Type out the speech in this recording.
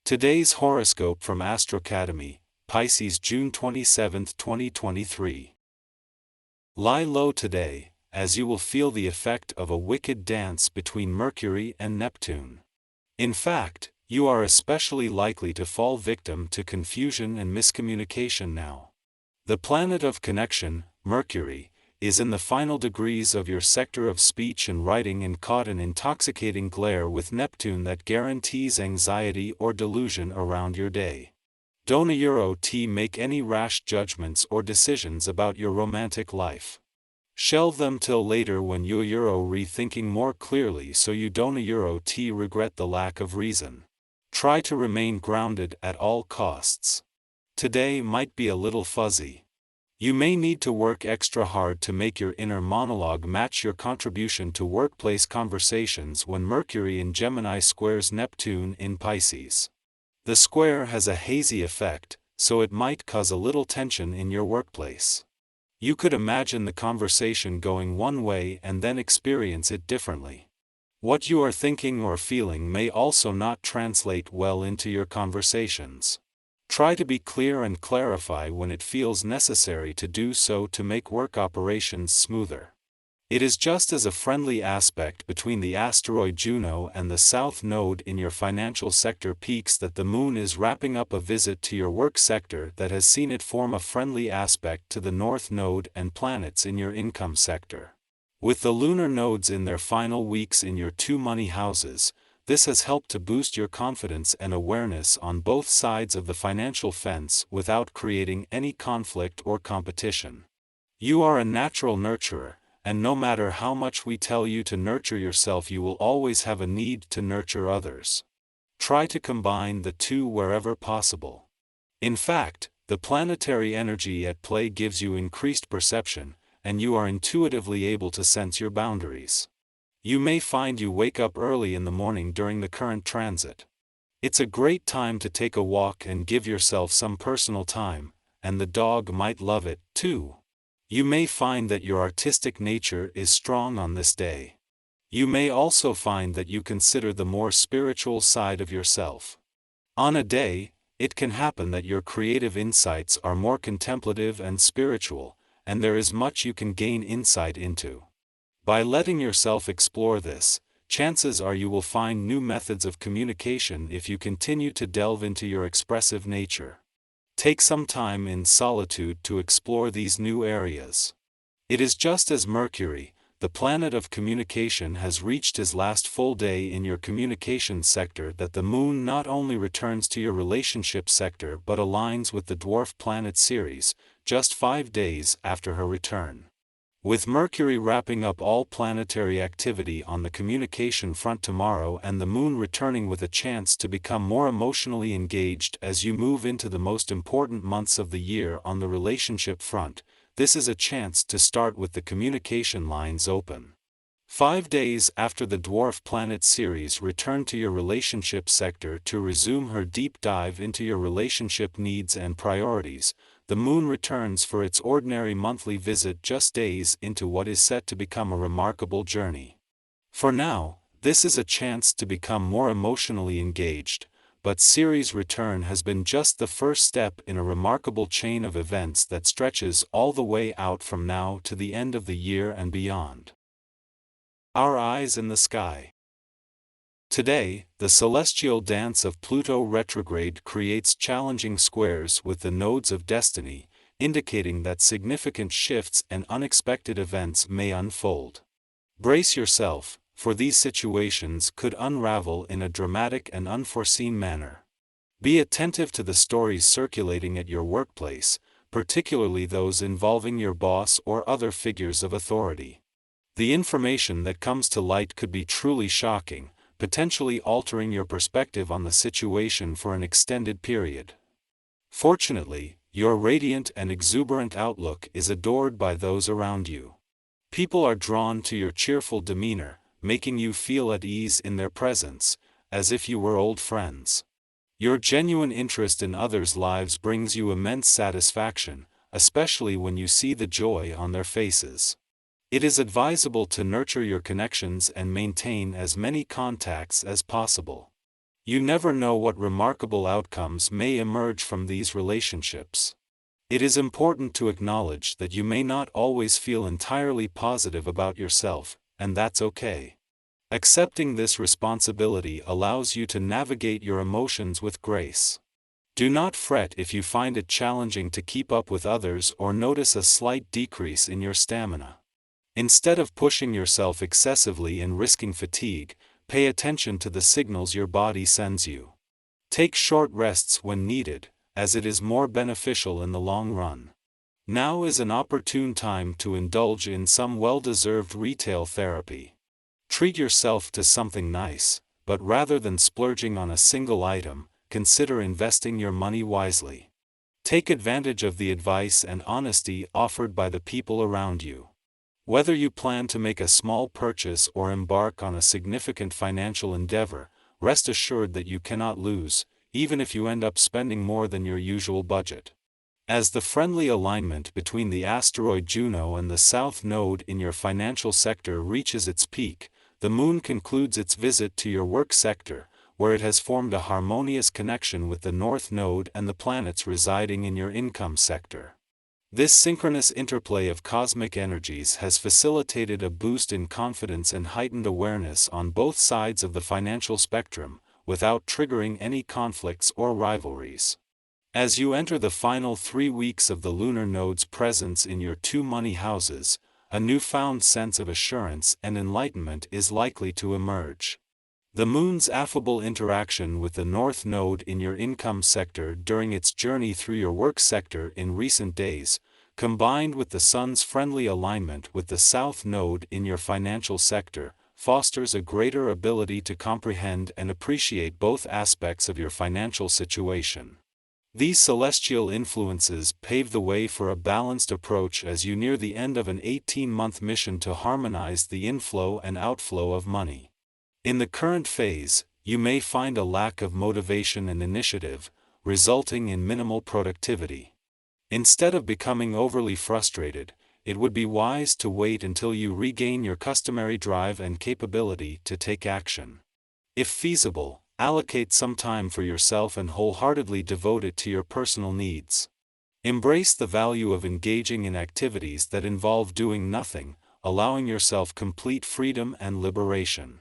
Today's horoscope from Astrocademy, Pisces June 27, 2023. Lie low today, as you will feel the effect of a wicked dance between Mercury and Neptune. In fact, you are especially likely to fall victim to confusion and miscommunication now. The planet of connection, Mercury, is in the final degrees of your sector of speech and writing and caught in intoxicating glare with Neptune that guarantees anxiety or delusion around your day. Don't make any rash judgments or decisions about your romantic life. Shelve them till later when you rethinking more clearly so you don't regret the lack of reason. Try to remain grounded at all costs. Today might be a little fuzzy. You may need to work extra hard to make your inner monologue match your contribution to workplace conversations when Mercury in Gemini squares Neptune in Pisces. The square has a hazy effect, so it might cause a little tension in your workplace. You could imagine the conversation going one way and then experience it differently. What you are thinking or feeling may also not translate well into your conversations. Try to be clear and clarify when it feels necessary to do so to make work operations smoother. It is just as a friendly aspect between the asteroid Juno and the South Node in your financial sector peaks that the Moon is wrapping up a visit to your work sector that has seen it form a friendly aspect to the North Node and planets in your income sector. With the lunar nodes in their final weeks in your two money houses, this has helped to boost your confidence and awareness on both sides of the financial fence without creating any conflict or competition. You are a natural nurturer, and no matter how much we tell you to nurture yourself, you will always have a need to nurture others. Try to combine the two wherever possible. In fact, the planetary energy at play gives you increased perception, and you are intuitively able to sense your boundaries. You may find you wake up early in the morning during the current transit. It's a great time to take a walk and give yourself some personal time, and the dog might love it, too. You may find that your artistic nature is strong on this day. You may also find that you consider the more spiritual side of yourself. On a day, it can happen that your creative insights are more contemplative and spiritual, and there is much you can gain insight into. By letting yourself explore this, chances are you will find new methods of communication if you continue to delve into your expressive nature. Take some time in solitude to explore these new areas. It is just as Mercury, the planet of communication, has reached his last full day in your communication sector that the Moon not only returns to your relationship sector but aligns with the dwarf planet Ceres, just 5 days after her return. With Mercury wrapping up all planetary activity on the communication front tomorrow and the Moon returning with a chance to become more emotionally engaged as you move into the most important months of the year on the relationship front, this is a chance to start with the communication lines open. 5 days after the dwarf planet Ceres returned to your relationship sector to resume her deep dive into your relationship needs and priorities, the Moon returns for its ordinary monthly visit just days into what is set to become a remarkable journey. For now, this is a chance to become more emotionally engaged, but Ceres' return has been just the first step in a remarkable chain of events that stretches all the way out from now to the end of the year and beyond. Our eyes in the sky. Today, the celestial dance of Pluto retrograde creates challenging squares with the nodes of destiny, indicating that significant shifts and unexpected events may unfold. Brace yourself, for these situations could unravel in a dramatic and unforeseen manner. Be attentive to the stories circulating at your workplace, particularly those involving your boss or other figures of authority. The information that comes to light could be truly shocking, potentially altering your perspective on the situation for an extended period. Fortunately, your radiant and exuberant outlook is adored by those around you. People are drawn to your cheerful demeanor, making you feel at ease in their presence, as if you were old friends. Your genuine interest in others' lives brings you immense satisfaction, especially when you see the joy on their faces. It is advisable to nurture your connections and maintain as many contacts as possible. You never know what remarkable outcomes may emerge from these relationships. It is important to acknowledge that you may not always feel entirely positive about yourself, and that's okay. Accepting this responsibility allows you to navigate your emotions with grace. Do not fret if you find it challenging to keep up with others or notice a slight decrease in your stamina. Instead of pushing yourself excessively and risking fatigue, pay attention to the signals your body sends you. Take short rests when needed, as it is more beneficial in the long run. Now is an opportune time to indulge in some well-deserved retail therapy. Treat yourself to something nice, but rather than splurging on a single item, consider investing your money wisely. Take advantage of the advice and honesty offered by the people around you. Whether you plan to make a small purchase or embark on a significant financial endeavor, rest assured that you cannot lose, even if you end up spending more than your usual budget. As the friendly alignment between the asteroid Juno and the South Node in your financial sector reaches its peak, the Moon concludes its visit to your work sector, where it has formed a harmonious connection with the North Node and the planets residing in your income sector. This synchronous interplay of cosmic energies has facilitated a boost in confidence and heightened awareness on both sides of the financial spectrum, without triggering any conflicts or rivalries. As you enter the final 3 weeks of the lunar node's presence in your two money houses, a newfound sense of assurance and enlightenment is likely to emerge. The Moon's affable interaction with the North Node in your income sector during its journey through your work sector in recent days, combined with the Sun's friendly alignment with the South Node in your financial sector, fosters a greater ability to comprehend and appreciate both aspects of your financial situation. These celestial influences pave the way for a balanced approach as you near the end of an 18-month mission to harmonize the inflow and outflow of money. In the current phase, you may find a lack of motivation and initiative, resulting in minimal productivity. Instead of becoming overly frustrated, it would be wise to wait until you regain your customary drive and capability to take action. If feasible, allocate some time for yourself and wholeheartedly devote it to your personal needs. Embrace the value of engaging in activities that involve doing nothing, allowing yourself complete freedom and liberation.